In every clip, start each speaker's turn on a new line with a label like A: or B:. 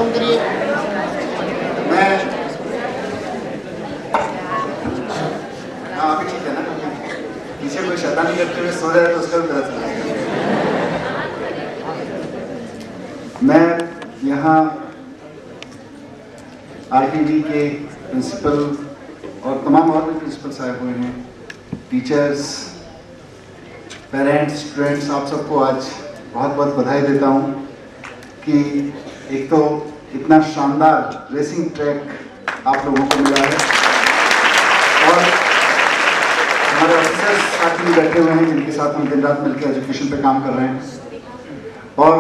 A: लोगों के लिए। मैं हाँ अभी ठीक है ना, पीछे कोई शैतानी करते हुए सो जाए तो उसका भी पता चलेगा। मैं यहाँ आरपीवी के प्रिंसिपल और तमाम और भी प्रिंसिपल्स आए हुए हैं, टीचर्स, पेरेंट्स, स्टूडेंट्स, आप सबको आज बहुत बहुत बधाई देता हूँ कि एक तो इतना शानदार रेसिंग ट्रैक आप लोगों को मिला है और हमारे ऑफिसर्स साथ में बैठे हुए हैं जिनके साथ हम दिन रात मिलकर एजुकेशन पे काम कर रहे हैं और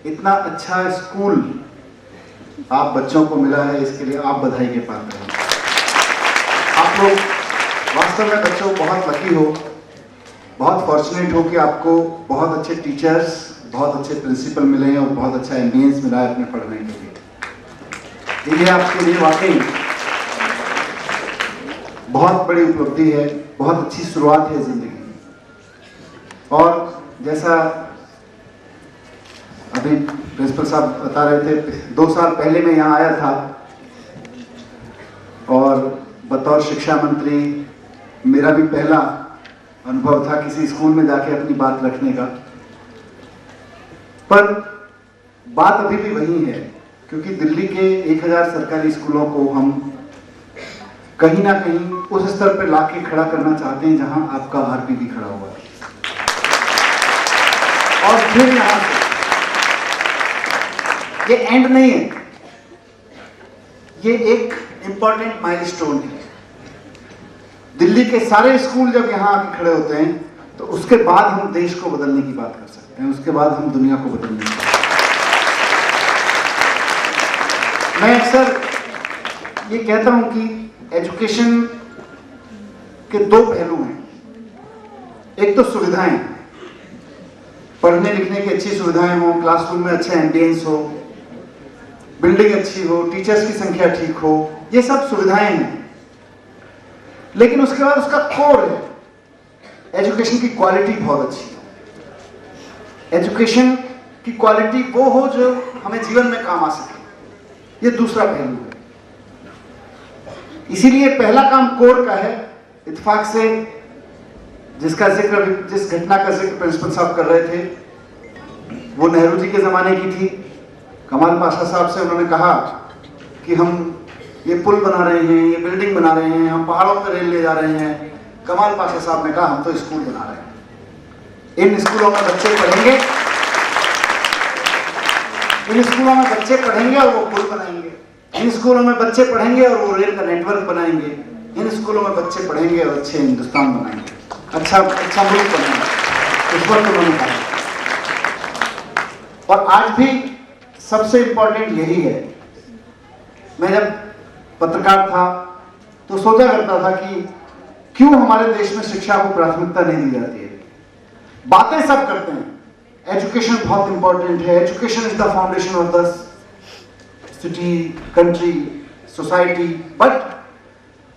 A: इतना अच्छा स्कूल आप बच्चों को मिला है, इसके लिए आप बधाई के पात्र हैं। आप लोग वास्तव में बच्चों बहुत लकी हो, बहुत फॉर्चुनेट हो कि आपको बहुत अच्छे टीचर्स, बहुत अच्छे प्रिंसिपल मिले हैं और बहुत अच्छा एम्बियंस मिला है अपने पढ़ने के लिए। ये आपके लिए वाकई बहुत बड़ी उपलब्धि है, बहुत अच्छी शुरुआत है जिंदगी की। और जैसा अभी प्रिंसिपल साहब बता रहे थे, 2 साल पहले मैं यहाँ आया था और बतौर शिक्षा मंत्री मेरा भी पहला अनुभव था किसी स्कूल में जाके अपनी बात रखने का। पर बात अभी भी वही है, क्योंकि दिल्ली के 1000 सरकारी स्कूलों को हम कहीं ना कहीं उस स्तर पर लाके खड़ा करना चाहते हैं जहां आपका आरपीवी खड़ा हुआ है। और फिर यहां से ये एंड नहीं है, ये एक इंपॉर्टेंट माइलस्टोन है। दिल्ली के सारे स्कूल जब यहां आके खड़े होते हैं तो उसके बाद हम देश को बदलने की बात कर सकते हैं, उसके बाद हम दुनिया को बदलने की बात। मैं अक्सर ये कहता हूं कि एजुकेशन के 2 पहलू हैं। एक तो सुविधाएं, पढ़ने लिखने की अच्छी सुविधाएं हो, क्लासरूम में अच्छा एम्बियंस हो, बिल्डिंग अच्छी हो, टीचर्स की संख्या ठीक हो, ये सब सुविधाएं हैं। लेकिन उसके बाद उसका कोर है, एजुकेशन की क्वालिटी बहुत अच्छी हो। एजुकेशन की क्वालिटी वो हो जो हमें जीवन में काम आ सके, ये दूसरा पहलू है। इसीलिए पहला काम कोर का है। इत्तेफाक से जिसका जिक्र, जिस घटना का जिक्र प्रिंसिपल साहब कर रहे थे, वो नेहरू जी के जमाने की थी। कमाल पाशा साहब से उन्होंने कहा कि हम ये पुल बना रहे हैं, ये बिल्डिंग बना रहे हैं, हम पहाड़ों पर रेल ले जा रहे हैं। कमाल पाशा साहब ने कहा हम तो स्कूल बना रहे हैं। इन स्कूलों में बच्चे पढ़ेंगे, इन स्कूलों में बच्चे पढ़ेंगे और वो पुल बनाएंगे। इन स्कूलों में बच्चे पढ़ेंगे और वो रेल का नेटवर्क बनाएंगे। इन स्कूलों में बच्चे पढ़ेंगे और अच्छे हिंदुस्तान बनाएंगे, अच्छा मुल्क बनाएंगे। इस वक्त उन्होंने कहा और आज भी सबसे इंपॉर्टेंट यही है। मैं जब पत्रकार था तो सोचा करता था कि क्यों हमारे देश में शिक्षा को प्राथमिकता नहीं दी जाती है। बातें सब करते हैं, एजुकेशन बहुत इंपॉर्टेंट है, education is the foundation of the city, country, society. But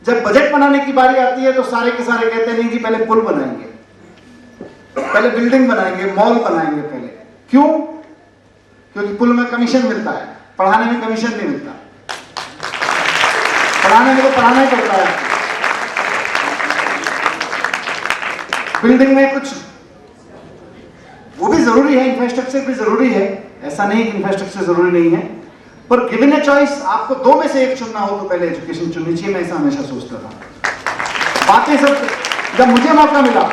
A: जब बजट बनाने की बारी आती है तो सारे के सारे कहते हैं नहीं जी पहले पुल बनाएंगे, पहले बिल्डिंग बनाएंगे, मॉल बनाएंगे पहले। क्यों? क्योंकि पुल में कमीशन मिलता है, पढ़ाने में कमीशन नहीं मिलता। पढ़ाने में तो पढ़ाना ही पड़ता है। बिल्डिंग में कुछ वो भी जरूरी है, इंफ्रास्ट्रक्चर भी जरूरी है, ऐसा नहीं कि इंफ्रास्ट्रक्चर जरूरी नहीं है। पर गिवन ए चॉइस, आपको 2 में से एक चुनना हो तो पहले एजुकेशन चुननी चाहिए। मैं ऐसा हमेशा सोचता था। बातें सब, जब मुझे मौका मिला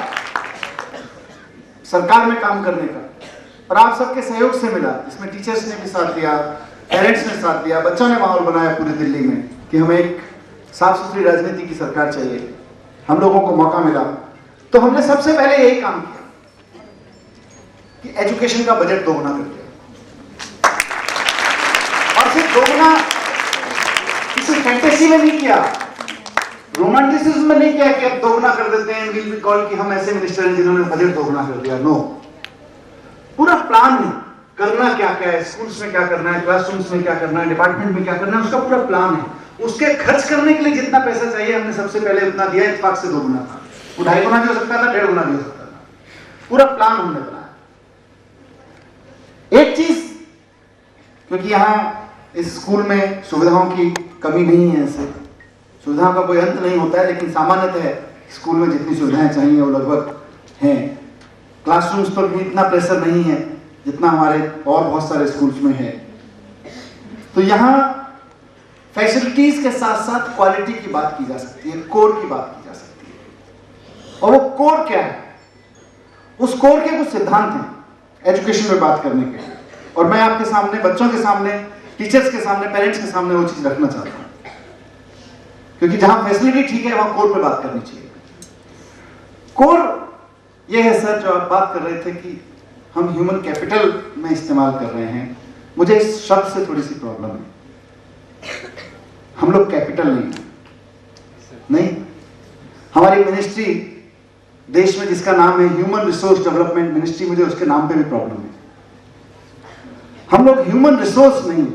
A: सरकार में काम करने का और आप सबके सहयोग से मिला, इसमें टीचर्स ने भी साथ दिया, पेरेंट्स ने साथ दिया, बच्चों ने माहौल बनाया पूरी दिल्ली में कि हमें एक साफ सुथरी राजनीति की सरकार चाहिए। हम लोगों को मौका मिला तो हमने सबसे पहले यही काम किया कि एजुकेशन का बजट दोगुना कर दिया। और सिर्फ दोगुना किसी फैंटेसी में नहीं किया, रोमांटिसिज्म में नहीं किया कि अब दोगुना कर देते हैं, विल बी कॉल्ड कि हम ऐसे मिनिस्टर हैं जिन्होंने बजट दोगुना कर दिया। नो, पूरा प्लान है, करना क्या क्या है, स्कूल्स में क्या करना है, क्लासरूम्स में क्या करना है, डिपार्टमेंट में क्या करना है, उसका पूरा प्लान है। उसके खर्च करने के लिए जितना पैसा चाहिए हमने सबसे पहले उतना दिया। इत्तेफाक से 2 गुना था, वो 2.5 गुना भी हो सकता था, 1.5 गुना भी हो सकता था। पूरा प्लान हमने बनाया। एक चीज, क्योंकि यहाँ इस स्कूल में सुविधाओं की कमी नहीं है, ऐसे सुविधाओं का कोई अंत नहीं होता है, लेकिन सामान्यतः स्कूल में जितनी सुविधाएं चाहिए वो लगभग हैं। क्लासरूम्स पर भी इतना प्रेशर नहीं है जितना हमारे और बहुत सारे स्कूल्स में है। तो यहाँ फैसिलिटीज के साथ साथ क्वालिटी की बात की जा सकती है, कोर की बात की जा सकती है। और वो कोर क्या है? उस कोर के कुछ सिद्धांत हैं एजुकेशन में बात करने के, और मैं आपके सामने, बच्चों के सामने, टीचर्स के सामने, पेरेंट्स के सामने वो चीज रखना चाहता हूं, क्योंकि जहां फैसिलिटी ठीक है वहां कोर पे बात करनी चाहिए। कोर ये है सर जो आप बात कर रहे थे कि हम ह्यूमन कैपिटल में इस्तेमाल कर रहे हैं। मुझे इस शब्द से थोड़ी सी प्रॉब्लम है। हम लोग कैपिटल नहीं, हमारी मिनिस्ट्री देश में जिसका नाम है ह्यूमन रिसोर्स डेवलपमेंट मिनिस्ट्री, मुझे उसके नाम पे भी प्रॉब्लम है। हम लोग ह्यूमन रिसोर्स नहीं।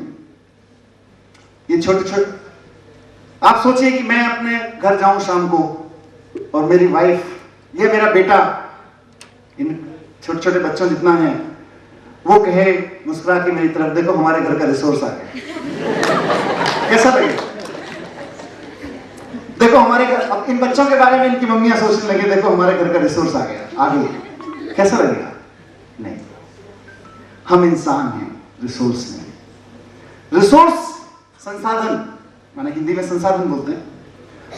A: ये छोटे छोटे, आप सोचिए कि मैं अपने घर जाऊं शाम को और मेरी वाइफ या मेरा बेटा, इन छोटे छोटे बच्चों जितना है, वो कहे मुस्कुरा के मेरी तरफ, देखो हमारे घर का रिसोर्स आ गया। कैसा लगेगा? देखो हमारे घर, अब इन बच्चों के बारे में इनकी मम्मियां सोचने लगे, देखो हमारे घर का रिसोर्स आ गया, आ गया। कैसा लगेगा? नहीं, हम इंसान हैं, रिसोर्स नहीं। रिसोर्स संसाधन, माने हिंदी में संसाधन बोलते हैं।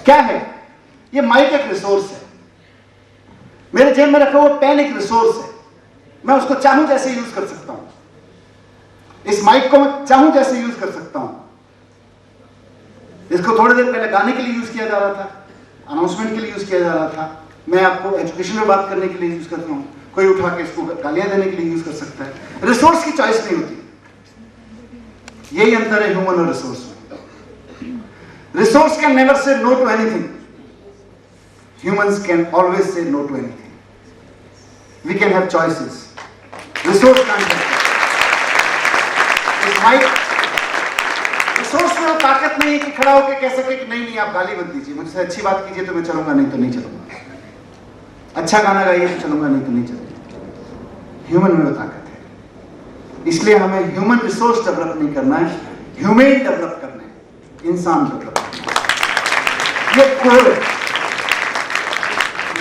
A: क्या है ये? माइक एक रिसोर्स है, मेरे जेब में रखा हुआ पेन एक रिसोर्स है, मैं उसको चाहूं जैसे यूज कर सकता हूं। इस माइक को मैं चाहूं जैसे यूज कर सकता हूं। इसको थोड़ी देर पहले गाने के लिए यूज किया जा रहा था, अनाउंसमेंट के लिए यूज किया जा रहा था, मैं आपको एजुकेशन में बात करने के लिए यूज करता हूं, कोई उठा के इसको गालियां देने के लिए यूज कर सकता है। रिसोर्स की चॉइस नहीं होती। यही अंतर है ह्यूमन और रिसोर्स में। Resource can never say no to anything, humans can always say no to anything. We can have choices, resource can have. इस माइक रिसोर्स में वो ताकत नहीं है कि खड़ा होकर कह सके कि नहीं आप गाली मत दीजिए, मुझसे अच्छी बात कीजिए तो मैं चलूंगा, नहीं तो नहीं चलूंगा। अच्छा गाना गाइए तो चलूंगा, नहीं तो नहीं चलूंगा। ह्यूमन में वो ताकत है। इसलिए हमें ह्यूमन रिसोर्स डेवलप नहीं करना है, ह्यूमन डेवलप करना है, इंसान डेवलप करना है। ये कोर है।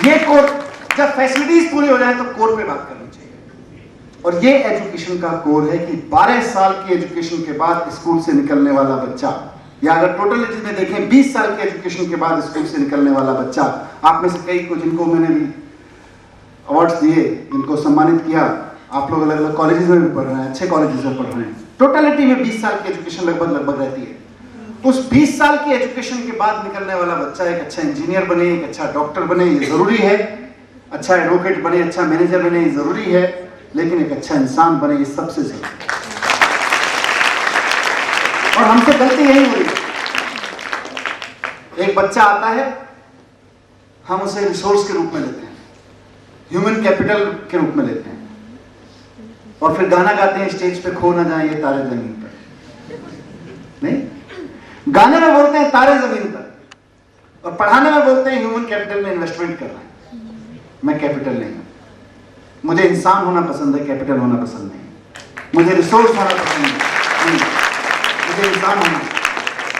A: ये कोर, जब फैसिलिटीज पूरी हो जाए तो कोर पे बात करनी चाहिए। और ये एजुकेशन का कोर है कि 12 साल की एजुकेशन के बाद स्कूल से निकलने वाला बच्चा, या अगर टोटलिटी में देखें 20 साल के एजुकेशन के बाद स्कूल से निकलने वाला बच्चा, आप में से कई को जिनको मैंने भी अवार्ड्स दिए, जिनको सम्मानित किया, आप लोग अलग अलग कॉलेजेस में भी पढ़ रहे हैं, अच्छे कॉलेजेस में पढ़ रहे हैं। टोटलिटी में 20 साल की एजुकेशन लगभग रहती है। उस 20 साल की एजुकेशन के बाद निकलने वाला बच्चा एक अच्छा इंजीनियर बने, एक अच्छा डॉक्टर बने, ये जरूरी है। अच्छा एडवोकेट बने, अच्छा मैनेजर बने, ये जरूरी है। लेकिन एक अच्छा इंसान बने, ये सबसे जरूरी है। और हमसे गलती यही हो रही है। एक बच्चा आता है, हम उसे रिसोर्स के रूप में लेते हैं, ह्यूमन कैपिटल के रूप में लेते हैं, और फिर गाना गाते हैं स्टेज पे, खो ना जाए ये तारे जमीन पर। नहीं, गाने में बोलते हैं तारे जमीन पर, और पढ़ाने में बोलते हैं ह्यूमन कैपिटल में इन्वेस्टमेंट करना है। मैं कैपिटल नहीं हूं, मुझे इंसान होना पसंद है, कैपिटल होना पसंद नहीं। मुझे रिसोर्स होना पसंद नहीं, मुझे इंसान होना।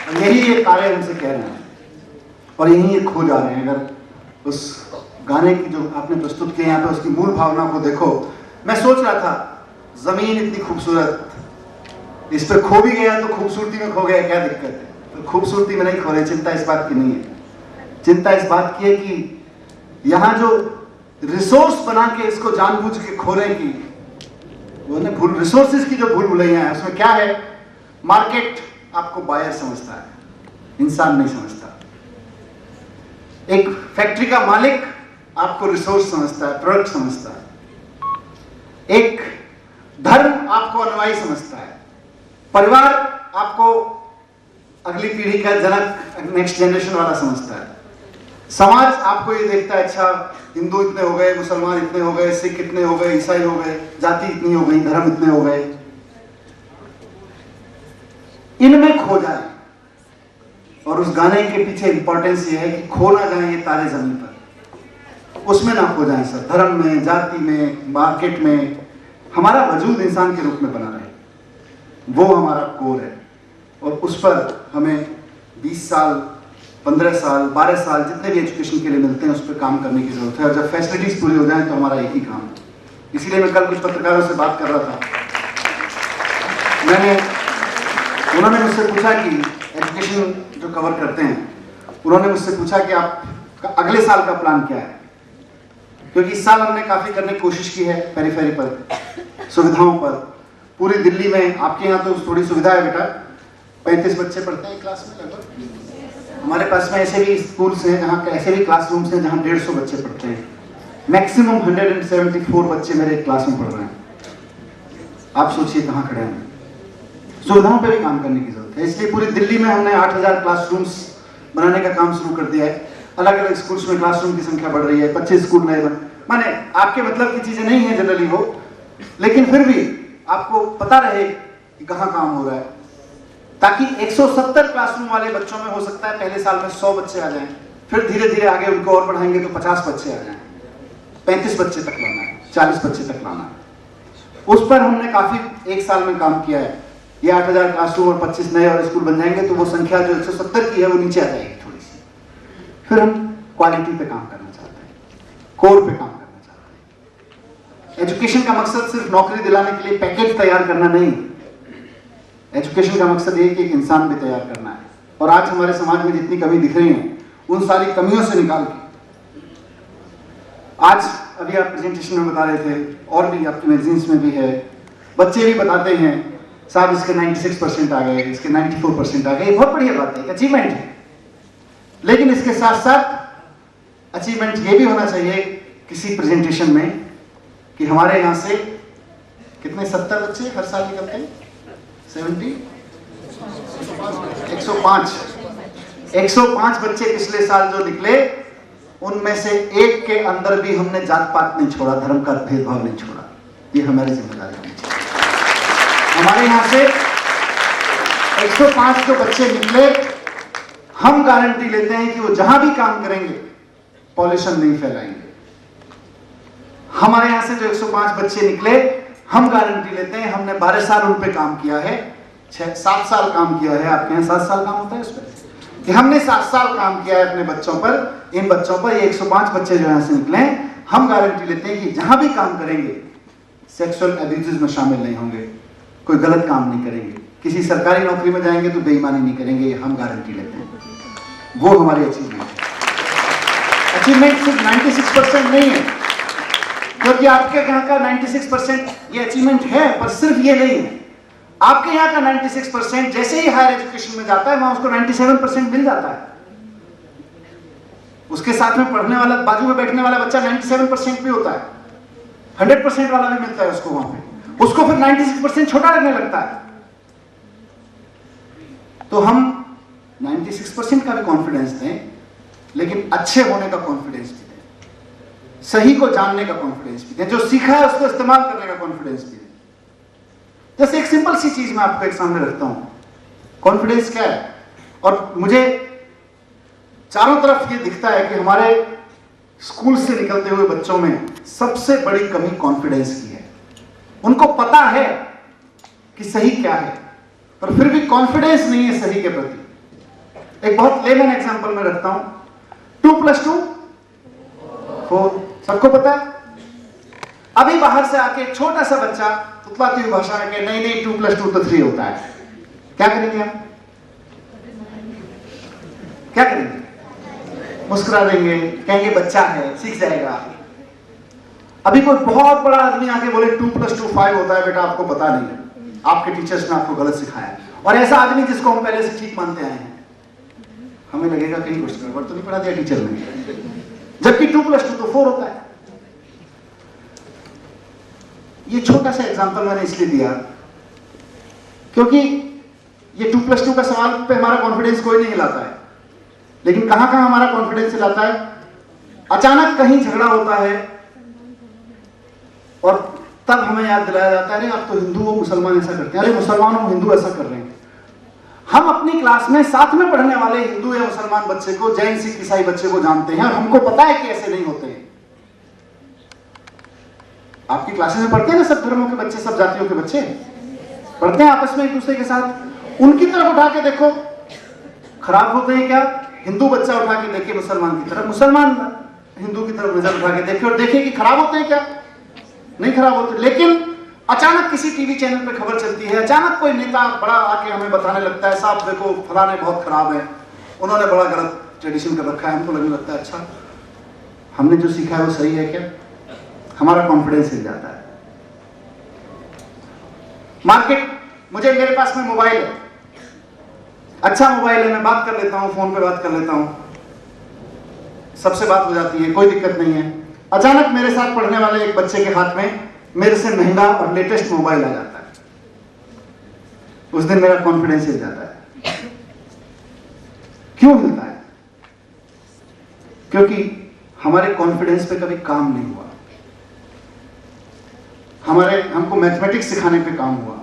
A: और यही ये तारे हमसे कह रहे हैं, और यही ये खो जा रहे हैं। अगर उस गाने की जो आपने प्रस्तुत किया यहाँ पे, उसकी मूल भावना को देखो। मैं सोच रहा था जमीन इतनी खूबसूरत, इस पे खो भी गया तो खूबसूरती में खो गया, क्या दिक्कत है? तो खूबसूरती में नहीं खो रहे, चिंता इस बात की नहीं है। चिंता इस बात की है कि यहाँ जो रिसोर्स बना के इसको जानबूझ के खो रहे की, वो ना भूल, रिसोर्सेज की जो भूल भुलैया है, उसमें क्या है? मार्केट आपको बायर समझता है, इंसान नहीं समझता। एक फैक्ट्री का मालिक आपको रिसोर्स समझता है, प्रोडक्ट समझता है। एक धर्म आपको अनुयायी समझता है, परिवार आपको अगली पीढ़ी का जनक, नेक्स्ट जनरेशन वाला समझता है। समाज आपको ये देखता है, अच्छा हिंदू इतने हो गए, मुसलमान इतने हो गए, सिख इतने हो गए, ईसाई हो गए, जाति इतनी हो गई, धर्म इतने हो गए। इनमें खो जाए, और उस गाने के पीछे इंपॉर्टेंस ये है कि खो ना जाए ये तारे जमीन पर, उसमें ना खो जाए सर। धर्म में, जाति में, मार्केट में हमारा वजूद इंसान के रूप में बना रहे, वो हमारा कोर है। और उस पर हमें 20 साल, 15 साल, 12 साल जितने भी एजुकेशन के लिए मिलते हैं उस पर काम करने की ज़रूरत है। और जब फैसिलिटीज़ पूरी हो जाएं तो हमारा एक ही काम है। इसीलिए मैं कल कुछ पत्रकारों से बात कर रहा था, उन्होंने मुझसे पूछा कि एजुकेशन जो कवर करते हैं, उन्होंने मुझसे पूछा कि आप अगले साल का प्लान क्या है, क्योंकि इस साल हमने काफ़ी करने की कोशिश की है पेरीफेरी पर, सुविधाओं पर। पूरी दिल्ली में आपके यहाँ तो थोड़ी सुविधा है बेटा, 35 बच्चे पढ़ते हैं क्लास में लगभग। हमारे पास में ऐसे भी स्कूल्स हैं जहाँ, ऐसे भी क्लासरूम्स हैं जहाँ 150 बच्चे पढ़ते हैं। मैक्सिमम 174 बच्चे मेरे क्लास में पढ़ रहे हैं। आप सोचिए कहाँ खड़े हैं। सुविधाओं पे भी काम करने की जरूरत है, इसलिए पूरी दिल्ली में हमने 8000 क्लासरूम्स बनाने का काम शुरू कर दिया है। अलग अलग स्कूल्स में क्लासरूम की संख्या बढ़ रही है, 25 स्कूल नए माने आपके मतलब की चीजें नहीं है जनरली वो, लेकिन फिर भी आपको पता रहे कि कहाँ काम हो रहा है, ताकि 170 क्लासरूम वाले बच्चों में हो सकता है पहले साल में 100 बच्चे आ जाएं, फिर धीरे धीरे आगे उनको और बढ़ाएंगे तो 50 बच्चे आ जाएं, 35 बच्चे तक लाना है, 40 बच्चे तक लाना है। उस पर हमने काफी एक साल में काम किया है। ये 8000 क्लासरूम और 25 नए और स्कूल बन जाएंगे तो वो संख्या जो 170 की है वो नीचे आ जाएगी थोड़ी सी। फिर हम क्वालिटी पे काम करना चाहते हैं, कोर पे काम करना चाहते हैं। एजुकेशन का मकसद सिर्फ नौकरी दिलाने के लिए पैकेज तैयार करना नहीं, एजुकेशन का मकसद ये कि एक इंसान भी तैयार करना है। और आज हमारे समाज में जितनी कमी दिख रही है उन सारी कमियों से निकाल के, आज अभी आप प्रेजेंटेशन में बता रहे थे और भी आपकी मैगजीन्स में भी है, बच्चे भी बताते हैं साहब इसके 96% आ गए, इसके 94% आ गए। बहुत बढ़िया बात है, एक अचीवमेंट है। लेकिन इसके साथ साथ अचीवमेंट ये भी होना चाहिए किसी प्रेजेंटेशन में कि हमारे यहाँ से कितने 70 बच्चे हर साल निकलते हैं, 70 105 बच्चे पिछले साल जो निकले, उनमें से एक के अंदर भी हमने जात पात नहीं छोड़ा, धर्म का भेदभाव नहीं छोड़ा। ये हमारी जिम्मेदारी है। हमारे यहाँ से 105 जो बच्चे निकले, हम गारंटी लेते हैं कि वो जहां भी काम करेंगे पॉल्यूशन नहीं फैलाएंगे। हमारे यहाँ से जो 105 बच्चे निकले, हम गारंटी लेते हैं, हमने 12 साल उन पे काम किया है, 7 साल काम किया है। आपके यहाँ 7 साल काम होता है उस पर, कि हमने 7 साल काम किया है अपने बच्चों पर, इन बच्चों पर। ये 105 बच्चे जो यहाँ से निकले, हम गारंटी लेते हैं कि जहां भी काम करेंगे सेक्सुअल एब्यूज में शामिल नहीं होंगे, कोई गलत काम नहीं करेंगे, किसी सरकारी नौकरी में जाएंगे तो बेईमानी नहीं करेंगे। ये हम गारंटी लेते हैं। वो हमारी अचीवमेंट है। अचीवमेंट सिर्फ 96% नहीं है, क्योंकि आपके यहाँ का 96% ये अचीवमेंट है, पर सिर्फ ये नहीं है। आपके यहाँ का 96% जैसे ही हायर एजुकेशन में जाता है वहां उसको 97% मिल जाता है। उसके साथ में पढ़ने वाला, बाजू में बैठने वाला बच्चा 97% भी होता है, 100% वाला भी मिलता है उसको वहां पे। उसको फिर 96% छोटा लगने लगता है। तो हम 96% का भी कॉन्फिडेंस दें, लेकिन अच्छे होने का कॉन्फिडेंस भी दें, सही को जानने का कॉन्फिडेंस भी दें, जो सीखा है उसको इस्तेमाल करने का कॉन्फिडेंस भी दें। जैसे एक सिंपल सी चीज मैं आपको एक सामने रखता हूं, कॉन्फिडेंस क्या है। और मुझे चारों तरफ ये दिखता है कि हमारे स्कूल से निकलते हुए बच्चों में सबसे बड़ी कमी कॉन्फिडेंस की है। उनको पता है कि सही क्या है, पर फिर भी कॉन्फिडेंस नहीं है सही के प्रति। एक बहुत लेमन एग्जांपल मैं रखता हूं, 2 + 2 4, सबको पता है। अभी बाहर से आके एक छोटा सा बच्चा तुतलाती हुई भाषा में कहे नहीं 2 + 2 तो 3 होता है, क्या करेंगे हम? क्या करेंगे? मुस्कुरा देंगे, कहेंगे बच्चा है, सीख जाएगा। अभी कोई बहुत बड़ा आदमी आके बोले 2 + 2 5 होता है, बेटा आपको पता नहीं है, आपके टीचर्स ने आपको गलत सिखाया। और ऐसा आदमी जिसको हम पहले से ठीक मानते आए हैं, हमें लगेगा कहीं कुछ गड़बड़ तो नहीं पढ़ा दिया टीचर ने, जबकि 2 + 2 तो 4 होता है। ये छोटा सा एग्जांपल मैंने इसलिए दिया क्योंकि ये 2 + 2 का सवाल पे हमारा कॉन्फिडेंस कोई नहीं हिलाता है, लेकिन कहां कहां हमारा कॉन्फिडेंस हिलाता है? अचानक कहीं झगड़ा होता है और तब हमें याद दिलाया जाता है, अरे आप तो हिंदू हो, मुसलमान ऐसा करते हैं, अरे मुसलमान हो, हिंदू ऐसा कर रहे हैं। हम अपनी क्लास में साथ में पढ़ने वाले हिंदू या मुसलमान बच्चे को, जैन सिख ईसाई बच्चे को जानते हैं और हमको पता है कि ऐसे नहीं होते हैं। आपकी क्लासेस में पढ़ते हैं ना सब धर्मों के बच्चे, सब जातियों के बच्चे पढ़ते हैं आपस में एक दूसरे के साथ, उनकी तरफ उठा के देखो, खराब होते हैं क्या? हिंदू बच्चा उठा के देखे मुसलमान की तरफ, मुसलमान हिंदू की तरफ नजर उठा के देखे और देखे कि खराब होते हैं क्या? नहीं खराब होते। लेकिन अचानक किसी टीवी चैनल पे खबर चलती है, अचानक कोई नेता बड़ा आके हमें बताने लगता है, साहब देखो फलाने बहुत खराब है, उन्होंने बड़ा गलत ट्रेडिशन कर रखा है। हमको लगने लगता है अच्छा, हमने जो सीखा है वो सही है क्या? हमारा कॉन्फिडेंस हिल जाता है। मार्केट, मुझे मेरे पास में मोबाइल है, अच्छा मोबाइल है, मैं बात कर लेता हूं, फोन पे बात कर लेता हूं, सबसे बात हो जाती है, कोई दिक्कत नहीं है। अचानक मेरे साथ पढ़ने वाले एक बच्चे के हाथ में मेरे से महंगा और लेटेस्ट मोबाइल आ जाता है, उस दिन मेरा कॉन्फिडेंस हिल जाता है। क्यों हिलता है? क्योंकि हमारे कॉन्फिडेंस पे कभी काम नहीं हुआ, हमको मैथमेटिक्स सिखाने पे काम हुआ,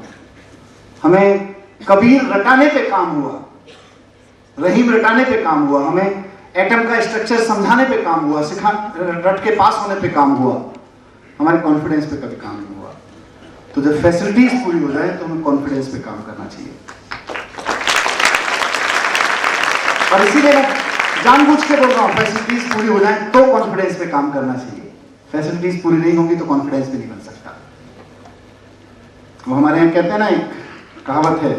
A: हमें कबीर रटाने पे काम हुआ, रहीम रटाने पे काम हुआ, हमें एटम का स्ट्रक्चर समझाने पे काम हुआ, रट के पास होने पे काम हुआ, हमारे कॉन्फिडेंस पे कभी काम नहीं हुआ। तो जब फैसिलिटीज पूरी हो जाए तो हमें कॉन्फिडेंस पे काम करना चाहिए। और इसीलिए मैं जानबूझ के बोल रहा हूं, फैसिलिटीज पूरी हो जाए तो कॉन्फिडेंस पे काम करना चाहिए। फैसिलिटीज पूरी नहीं होगी तो कॉन्फिडेंस भी नहीं बन सकता। वो हमारे यहाँ कहते हैं ना, एक कहावत है,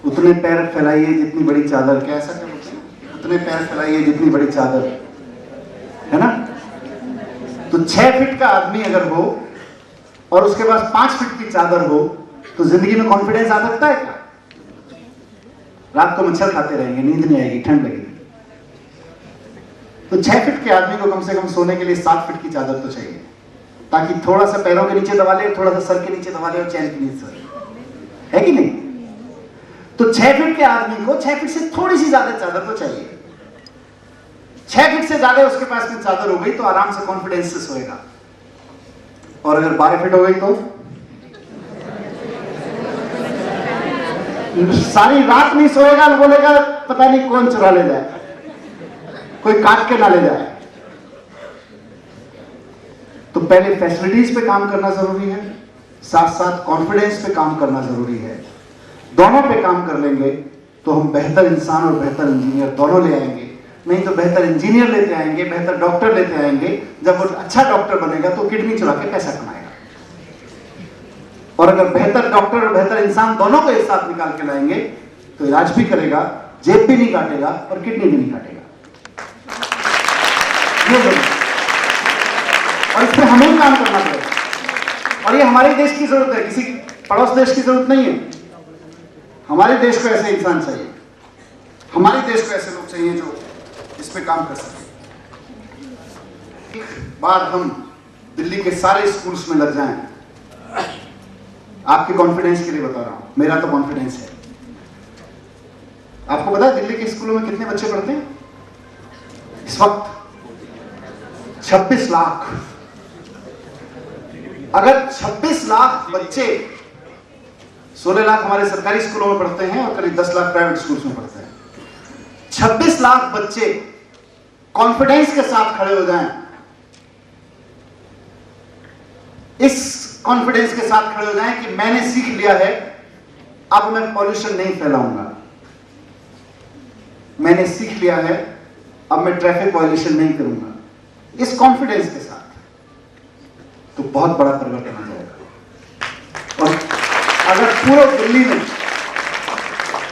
A: उतने पैर फैलाइए जितनी बड़ी चादर, क्या ऐसा क्या बोलते हैं? उतने पैर फैलाइए जितनी बड़ी चादर, है ना? तो 6 फीट का आदमी अगर हो और उसके पास 5 फीट की चादर हो तो जिंदगी में कॉन्फिडेंस आ सकता है क्या? रात को मच्छर खाते रहेंगे, नींद नहीं आएगी, ठंड लगेगी। तो 6 फीट के आदमी को कम से कम सोने के लिए 7 फीट की चादर तो चाहिए, ताकि थोड़ा सा पैरों के नीचे दबा ले, थोड़ा सा सर के नीचे दबा ले और चैन की नींद सोए, है कि नहीं? तो 6 फीट के आदमी को 6 फीट से थोड़ी सी ज्यादा चादर तो चाहिए। 6 फीट से ज्यादा उसके पास में चादर हो गई तो आराम से कॉन्फिडेंस से सोएगा। और अगर 12 फीट हो गई तो सारी रात नहीं सोएगा, बोलेगा पता नहीं कौन चुरा ले जाए, कोई काट के ना ले जाए। तो पहले फैसिलिटीज पे काम करना जरूरी है, साथ साथ कॉन्फिडेंस पे काम करना जरूरी है। दोनों पे काम कर लेंगे तो हम बेहतर इंसान और बेहतर इंजीनियर दोनों ले आएंगे। नहीं तो बेहतर इंजीनियर लेते आएंगे, बेहतर डॉक्टर लेते आएंगे, जब वो अच्छा डॉक्टर बनेगा तो किडनी चुरा के पैसा कमाएगा। और अगर बेहतर डॉक्टर और बेहतर इंसान दोनों को एक साथ निकाल के लाएंगे तो इलाज भी करेगा, जेब भी नहीं काटेगा और किडनी भी नहीं काटेगा। और इस पर हमें काम करना पड़ेगा। और ये हमारे देश की जरूरत है, किसी पड़ोस देश की जरूरत नहीं है। हमारे देश को ऐसे इंसान चाहिए, हमारे देश को ऐसे लोग चाहिए जो इस पे काम कर सके। एक बार हम दिल्ली के सारे स्कूल्स में लग जाएं, आपके कॉन्फिडेंस के लिए बता रहा हूं, मेरा तो कॉन्फिडेंस है। आपको पता है दिल्ली के स्कूलों में कितने बच्चे पढ़ते हैं इस वक्त? 26 लाख। अगर 26 लाख बच्चे, 16 लाख हमारे सरकारी स्कूलों में पढ़ते हैं और करीब 10 लाख प्राइवेट स्कूल्स में पढ़ते हैं, 26 लाख बच्चे कॉन्फिडेंस के साथ खड़े हो जाएं, इस कॉन्फिडेंस के साथ खड़े हो जाएं कि मैंने सीख लिया है, अब मैं पॉल्यूशन नहीं फैलाऊंगा, मैंने सीख लिया है, अब मैं ट्रैफिक वायलेशन नहीं करूंगा, इस कॉन्फिडेंस के साथ, तो बहुत बड़ा परिवर्तन आ जाएगा। और अगर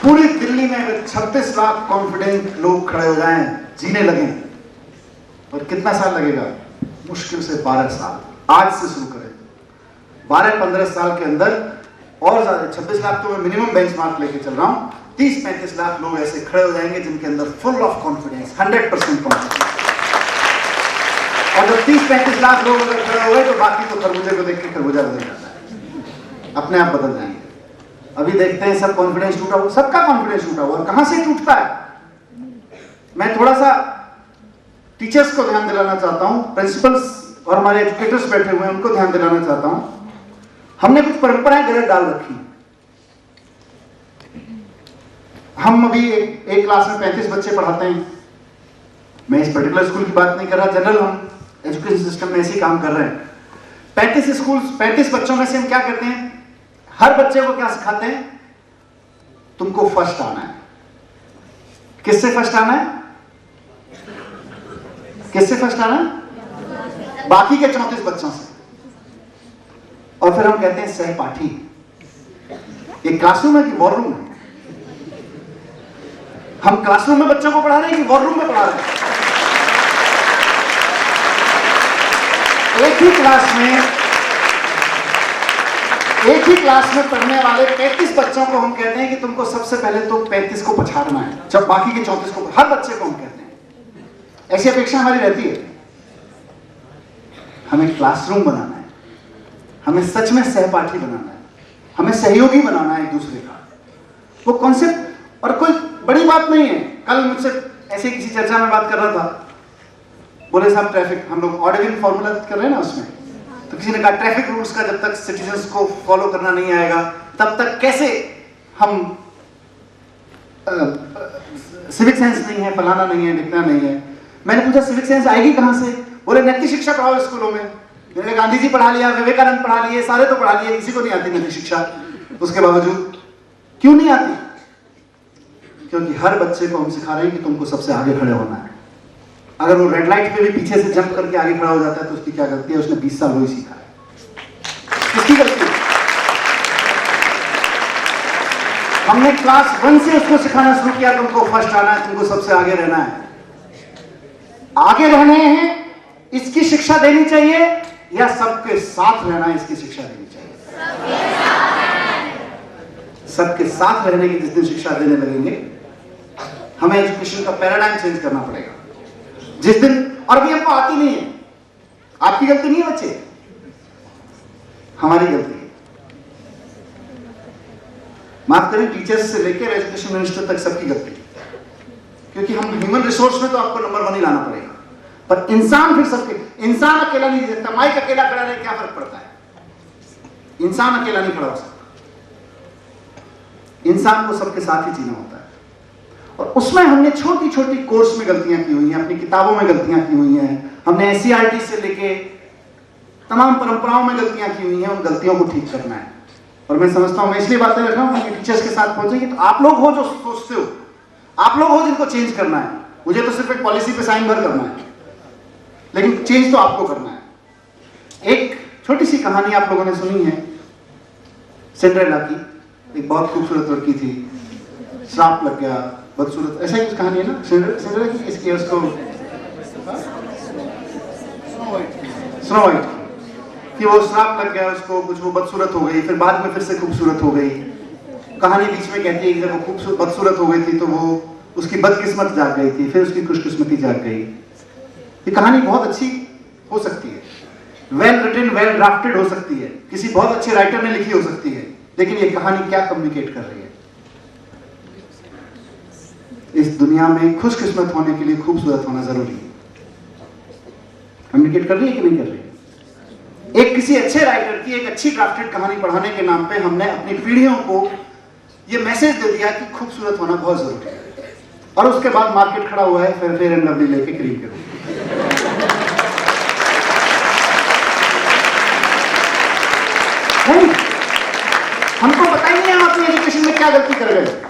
A: पूरी दिल्ली में अगर 36 लाख कॉन्फिडेंट लोग खड़े हो जाएं, जीने लगे, और कितना साल लगेगा? मुश्किल से 12 साल। आज से शुरू करें, 12-15 साल के अंदर और ज्यादा, 26 लाख तो मैं मिनिमम बेंचमार्क लेके चल रहा हूं, 30-35 लाख लोग ऐसे खड़े हो जाएंगे जिनके अंदर फुल ऑफ कॉन्फिडेंस, 100% कॉन्फिडेंस। और जब 30-35 लाख लोग अगर खड़े हो गए तो बाकी तो खरबूजे को देख के खरबूजा बदल जाता है, अपने आप बदल जाएंगे। अभी देखते हैं सब कॉन्फिडेंस टूटा हुआ, सबका कॉन्फिडेंस टूटा हुआ। और कहां से टूटता है? मैं थोड़ा सा टीचर्स को ध्यान दिलाना चाहता हूं, प्रिंसिपल्स और हमारे एजुकेटर्स बैठे हुए हैं उनको ध्यान दिलाना चाहता हूं। हमने कुछ परंपराएं गलत डाल रखी। हम अभी एक क्लास में 35 बच्चे पढ़ाते हैं। मैं इस पर्टिकुलर स्कूल की बात नहीं कर रहा, जनरल हम एजुकेशन सिस्टम में ऐसे ही काम कर रहे हैं। 35 बच्चों में से हम क्या करते हैं? हर बच्चे को क्या सिखाते हैं? तुमको फर्स्ट आना है। किससे फर्स्ट आना है? किससे फर्स्ट आना है? बाकी के 34 बच्चों से। और फिर हम कहते हैं सहपाठी। एक क्लासरूम है कि वॉर रूम है? हम क्लासरूम में बच्चों को पढ़ा रहे हैं कि वॉर रूम में पढ़ा रहे हैं? एक ही क्लास में पढ़ने वाले 35 बच्चों को हम कहते हैं कि तुमको सबसे पहले तो 35 को पछाड़ना है, जब बाकी के 34 को, हर बच्चे को हम कहते हैं। ऐसी अपेक्षा हमारी रहती है। हमें क्लासरूम बनाना है, हमें सच में सहपाठी बनाना है, हमें सहयोगी बनाना है एक दूसरे का। वो कॉन्सेप्ट, और कोई बड़ी बात नहीं है। कल मुझसे ऐसे किसी चर्चा में बात कर रहा था, बोले साहब ट्रैफिक, हम लोग ऑडिटिंग फॉर्मूला कर रहे हैं ना उसमें, तो किसी ने कहा ट्रैफिक रूल्स का जब तक सिटीजन्स को फॉलो करना नहीं आएगा तब तक कैसे हम, सिविक सेंस नहीं है, फलाना नहीं है, लिखना नहीं है। मैंने पूछा सिविक सेंस आएगी कहां से? बोले नैतिक शिक्षा पढ़ाओ स्कूलों में। मैंने गांधी जी पढ़ा लिया, विवेकानंद पढ़ा लिए, सारे तो पढ़ा लिए, किसी को नहीं आती नैतिक शिक्षा। उसके बावजूद क्यों नहीं आती? क्योंकि हर बच्चे को हम सिखा रहे हैं कि तुमको सबसे आगे खड़े होना है। अगर वो रेड लाइट पे भी पीछे से जंप करके आगे खड़ा हो जाता है तो उसकी क्या गलती है? उसने 20 साल वही सीखा है। किसकी गलती है? हमने क्लास 1 से उसको सिखाना शुरू किया, तुमको फर्स्ट आना है, तुमको सबसे आगे रहना है। आगे रहने हैं इसकी शिक्षा देनी चाहिए या सबके साथ रहना है इसकी शिक्षा देनी चाहिए? सबके साथ रहने की जिस दिन शिक्षा देने लगेंगे, हमें एजुकेशन का पैराडाइम चेंज करना पड़ेगा। जिस दिन, और भी हमको आती नहीं है, आपकी गलती नहीं है बच्चे, हमारी गलती है। माफ करें, टीचर्स से लेकर एजुकेशन मिनिस्टर तक सबकी गलती है। क्योंकि हम ह्यूमन रिसोर्स में तो आपको नंबर 1 ही लाना पड़ेगा, पर इंसान फिर सबके, इंसान अकेला नहीं दे सकता। माइक अकेला खड़ा रहे क्या फर्क पड़ता है? इंसान अकेला नहीं खड़ा हो सकता। इंसान को सबके साथ ही जीना होता है। और उसमें हमने छोटी छोटी कोर्स में गलतियां की हुई हैं, अपनी किताबों में गलतियां की हुई हैं, हमने एससीईआरटी से लेके तमाम परंपराओं में गलतियां की हुई हैं। उन गलतियों को ठीक करना है। और मैं समझता हूं, मैं इसलिए बातें रख रहा हूं कि टीचर्स के साथ पहुंचेगी तो आप लोग हो जो सोचते हो, आप लोग हो जिनको चेंज करना है। मुझे तो सिर्फ एक पॉलिसी पे साइन भर करना है, लेकिन चेंज तो आपको करना है। एक छोटी सी कहानी आप लोगों ने सुनी है, सिंड्रेला की। एक बहुत खूबसूरत लड़की थी, श्राप लग गया, बदसूरत, ऐसा ही कुछ कहानी है ना सिंड्रेला की। इसकी उसको स्नो वाइट कि वो श्राप लग गया उसको, कुछ वो बदसूरत हो गई, फिर बाद में फिर से खूबसूरत हो गई। कहानी बीच में कहती है कि जब वो खूबसूरत बदसूरत हो गई थी तो वो उसकी बदकिस्मत जाग गई थी, फिर उसकी खुशकिस्मती जाग गई। ये कहानी बहुत अच्छी हो सकती है, वेल रिटन, वेल ड्राफ्टेड हो सकती है, किसी बहुत अच्छे राइटर ने लिखी हो सकती है, लेकिन ये कहानी क्या कम्युनिकेट कर रही है? इस दुनिया में खुशकिस्मत होने के लिए खूबसूरत होना जरूरी है। कम्युनिकेट कर रही है कि नहीं कर रही है? एक किसी अच्छे राइटर की एक अच्छी ड्राफ्टेड कहानी पढ़ाने के नाम पे हमने अपनी पीढ़ियों को ये मैसेज दे दिया कि खूबसूरत होना बहुत जरूरी है। और उसके बाद मार्केट खड़ा हुआ है फेयर एंड लवली लेके क्रीम के रूप। नहीं, हमको पता ही नहीं है हम अपनी एजुकेशन में क्या गलती कर गए।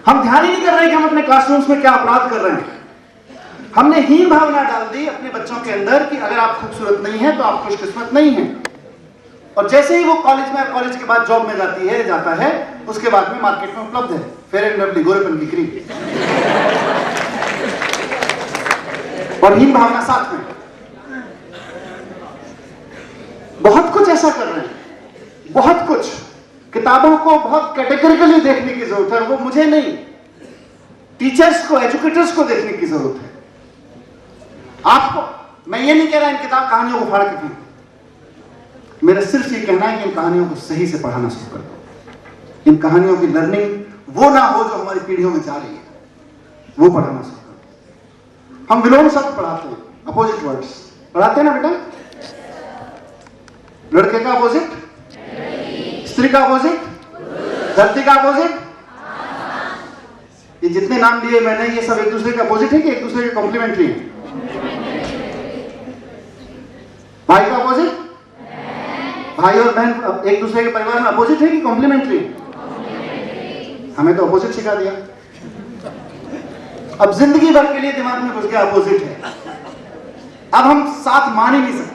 A: हम ध्यान ही नहीं कर रहे कि हम अपने क्लासरूम्स में क्या अपराध कर रहे हैं। हमने हीन भावना डाल दी अपने बच्चों के अंदर कि अगर आप खूबसूरत नहीं हैं तो आप खुशकिस्मत नहीं हैं। और जैसे ही वो कॉलेज में, कॉलेज के बाद जॉब में जाता है, उसके बाद में मार्केट में उपलब्ध है फेयर एंड लवली गोरेपन की क्रीम, और हीन भावना साथ में। बहुत कुछ ऐसा कर रहे हैं, बहुत कुछ। किताबों को बहुत कैटेगरिकली देखने की जरूरत है, वो मुझे नहीं, टीचर्स को, एजुकेटर्स को देखने की जरूरत है। आपको मैं ये नहीं कह रहा इन किताब कहानियों को फाड़ के फेंक, मेरा सिर्फ ये कहना है कि इन कहानियों को सही से पढ़ाना शुरू कर दो। इन कहानियों की लर्निंग वो ना हो जो हमारी पीढ़ियों में जा रही है, वो पढ़ाना शुरू कर दो। हम विलोम शब्द पढ़ाते हैं, अपोजिट वर्ड्स पढ़ाते हैं ना बेटा। लड़के का अपोजिट, स्त्री का अपोजिट, धरती का अपोजिट। ये जितने नाम लिए मैंने, ये सब एक दूसरे के अपोजिट है कि एक दूसरे के कॉम्प्लीमेंट्री है? भाई का अपोजिट, भाई और बहन एक दूसरे के परिवार में अपोजिट है कि कॉम्प्लीमेंट्री है? हमें तो अपोजिट सिखा दिया। अब जिंदगी भर के लिए दिमाग में घुस गया अपोजिट है, अब हम साथ मान ही नहीं सकते।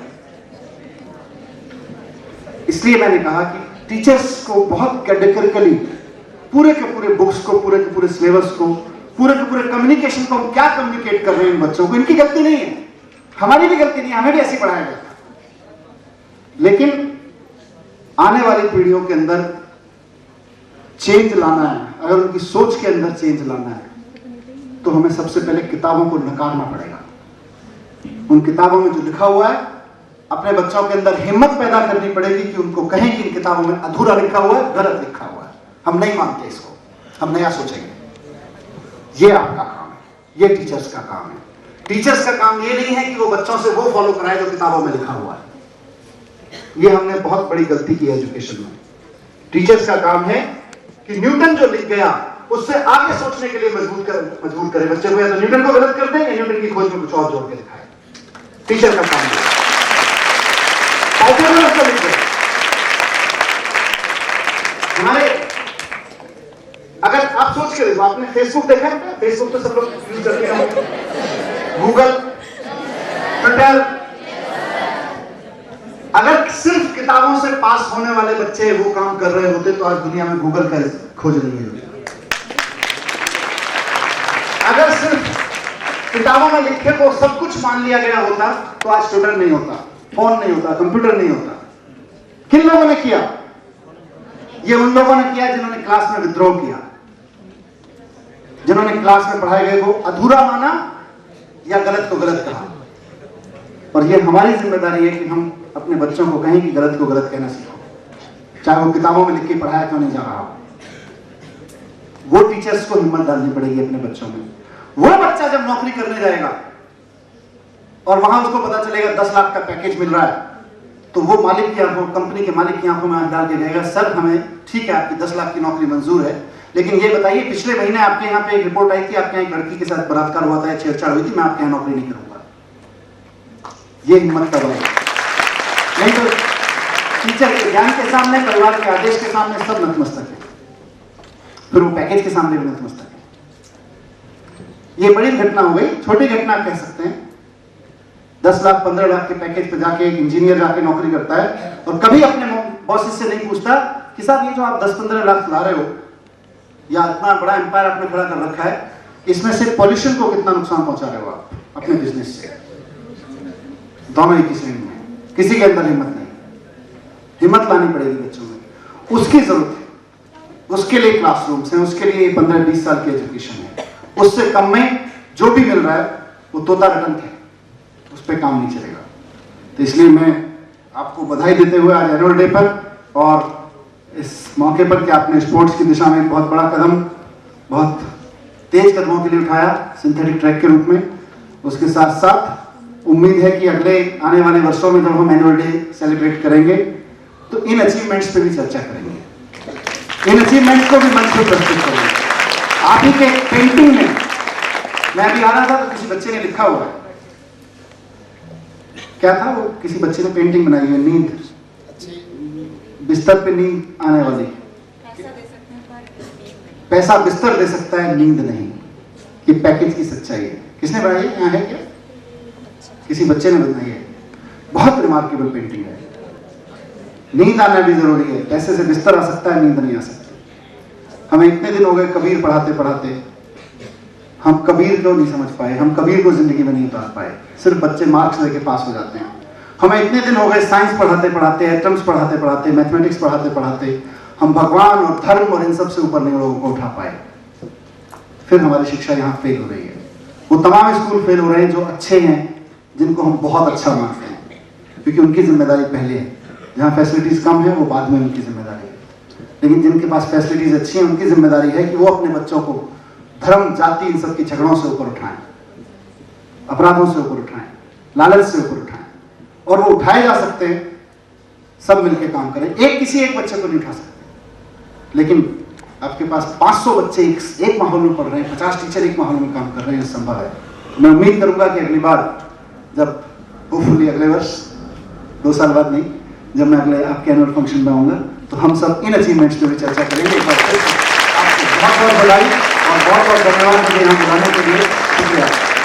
A: इसलिए मैंने कहा कि टीचर्स को बहुत कैटेगरिकली पूरे के पूरे बुक्स को, पूरे के पूरे सिलेबस को, पूरे के पूरे कम्युनिकेशन को, हम क्या कम्युनिकेट कर रहे हैं इन बच्चों को, इनकी गलती नहीं है, हमारी भी गलती नहीं है, हमें भी ऐसे पढ़ाया गया। लेकिन आने वाली पीढ़ियों के अंदर चेंज लाना है, अगर उनकी सोच के अंदर चेंज लाना है, तो हमें सबसे पहले किताबों को नकारना पड़ेगा। उन किताबों में जो लिखा हुआ है, अपने बच्चों के अंदर हिम्मत पैदा करनी पड़ेगी कि उनको कहें कि इन किताबों में अधूरा लिखा हुआ है, गलत लिखा हुआ है, हम नहीं मानते इसको, हम नया सोचेंगे। ये आपका काम है, ये टीचर्स का काम है। टीचर्स का काम ये नहीं है कि वो बच्चों से वो फॉलो कराए जो किताबों में लिखा हुआ है। ये हमने बहुत बड़ी गलती की है एजुकेशन में। टीचर्स का काम है कि न्यूटन जो लिख गया उससे आगे सोचने के लिए मजबूर करे बच्चे को, या तो न्यूटन को गलत कर दे या न्यूटन की खोज में कुछ और जोड़ के दिखाए। टीचर का काम है। हमारे अगर आप सोच के देखो, आपने फेसबुक देखा है क्या? फेसबुक तो सब लोग यूज करते हैं, गूगल, ट्विटर। अगर सिर्फ किताबों से पास होने वाले बच्चे वो काम कर रहे होते तो आज दुनिया में गूगल का खोज नहीं होती। अगर सिर्फ किताबों में लिखे को सब कुछ मान लिया गया होता तो आज ट्विटर नहीं होता, फोन नहीं होता, कंप्यूटर नहीं होता। किन लोगों ने किया? ये उन लोगों ने किया जिन्होंने क्लास में विद्रोह किया, जिन्होंने क्लास में पढ़ाए गए को अधूरा माना या गलत को गलत कहा। और ये हमारी जिम्मेदारी है कि हम अपने बच्चों को कहें कि गलत को गलत कहना सीखो, चाहे वो किताबों में लिख के पढ़ाया क्यों नहीं जा रहा हो। वो टीचर्स को हिम्मत डालनी पड़ेगी अपने बच्चों में। वो बच्चा जब नौकरी करने जाएगा और वहां उसको पता चलेगा 10 लाख का पैकेज मिल रहा है, तो वो मालिक की आंखों, कंपनी के मालिक की आंखों में आंख डाल के कहेगा, सर हमें ठीक है आपकी 10 लाख की नौकरी मंजूर है, लेकिन ये बताइए पिछले महीने आपके यहाँ पे एक रिपोर्ट आई थी, आपके यहाँ एक लड़की के साथ बलात्कार हुआ था, छेड़छाड़ हुई थी, मैं आपके यहाँ नौकरी नहीं करूंगा। ये हिम्मत का बल। नहीं तो टीचर के ज्ञान के सामने, परिवार के आदेश के सामने सब नतमस्तक है, फिर वो पैकेज के सामने भी नतमस्तक है। ये बड़ी घटना हो गई, छोटी घटना कह सकते हैं। 10 लाख 15 लाख के पैकेज पे जाके एक इंजीनियर जाके नौकरी करता है और कभी अपने बॉसेस से नहीं पूछता कि साहब ये जो आप 10-15 लाख ला रहे हो या इतना बड़ा एम्पायर आपने खड़ा कर रखा है, इसमें से पॉल्यूशन को कितना नुकसान पहुंचा रहे हो आप अपने बिजनेस से। दोनों ही की श्रेणी में, किसी के अंदर हिम्मत नहीं। हिम्मत लानी पड़ेगी बच्चों में, उसकी जरूरत है, उसके लिए क्लासरूम्स हैं, उसके लिए 15-20 साल की एजुकेशन है। उससे कम में जो भी मिल रहा है वो तोता रटंत है, उस पर काम नहीं चलेगा। तो इसलिए मैं आपको बधाई देते हुए आज एनुअल डे पर और इस मौके पर कि आपने स्पोर्ट्स की दिशा में बहुत बड़ा कदम, बहुत तेज कदमों के लिए उठाया सिंथेटिक ट्रैक के रूप में। उसके साथ साथ उम्मीद है कि अगले आने वाले वर्षों में जब हम एनुअल डे सेलिब्रेट करेंगे तो इन अचीवमेंट्स पे भी चर्चा करेंगे, इन अचीवमेंट्स को भी मंच पर प्रस्तुत करेंगे। आप ही के पेंटिंग में, मैं अभी आ रहा था तो किसी बच्चे ने लिखा हुआ है, क्या था वो, किसी बच्चे ने पेंटिंग बनाई है, नींद, बिस्तर पे नींद आने वाली, पैसा बिस्तर दे सकता है नींद नहीं, कि पैकेज की सच्चाई है। किसने बनाई है? यहाँ है क्या? किसी बच्चे ने बनाई है। बहुत रिमार्केबल पेंटिंग है। नींद आना भी जरूरी है, पैसे से बिस्तर आ सकता है, नींद नहीं आ सकती। हमें इतने दिन हो गए कबीर पढ़ाते पढ़ाते, हम कबीर क्यों नहीं समझ पाए, हम कबीर को जिंदगी में नहीं उतार पाए, सिर्फ बच्चे मार्क्स लेके पास हो जाते हैं। हमें इतने दिन हो गए साइंस पढ़ाते पढ़ाते, एटम्स पढ़ाते पढ़ाते, मैथमेटिक्स पढ़ाते पढ़ाते, हम भगवान और धर्म और इन सब से ऊपर नहीं लोगों को उठा पाए। फिर हमारी शिक्षा यहाँ फेल हो रही है। वो तमाम स्कूल फेल हो रहे हैं जो अच्छे हैं, जिनको हम बहुत अच्छा मानते हैं, क्योंकि उनकी जिम्मेदारी पहले है। जहाँ फैसिलिटीज कम है वो बाद में उनकी जिम्मेदारी है, लेकिन जिनके पास फैसिलिटीज अच्छी हैं उनकी जिम्मेदारी है कि वो अपने बच्चों को धर्म, जाति, इन सब की झगड़ों से ऊपर उठाएं, अपराधों से ऊपर उठाएं, लालच से ऊपर उठाएं। और वो उठाए जा सकते हैं, सब मिलकर काम करें। किसी एक बच्चे को नहीं उठा सकते, लेकिन आपके पास 500 बच्चे एक माहौल में पढ़ रहे हैं, 50 टीचर एक माहौल में काम कर रहे हैं, संभव है। मैं उम्मीद करूंगा कि अगली बार जब होपफुली अगले वर्ष, 2 साल बाद नहीं, जब मैं अगले आपके एनुअल फंक्शन में आऊंगा तो हम सब इन अचीवमेंट्स पे भी चर्चा करेंगे। एक बार फिर आपसे बहुत बहुत बधाई और बहुत बहुत धन्यवाद मुझे यहाँ बुलाने के लिए। शुक्रिया।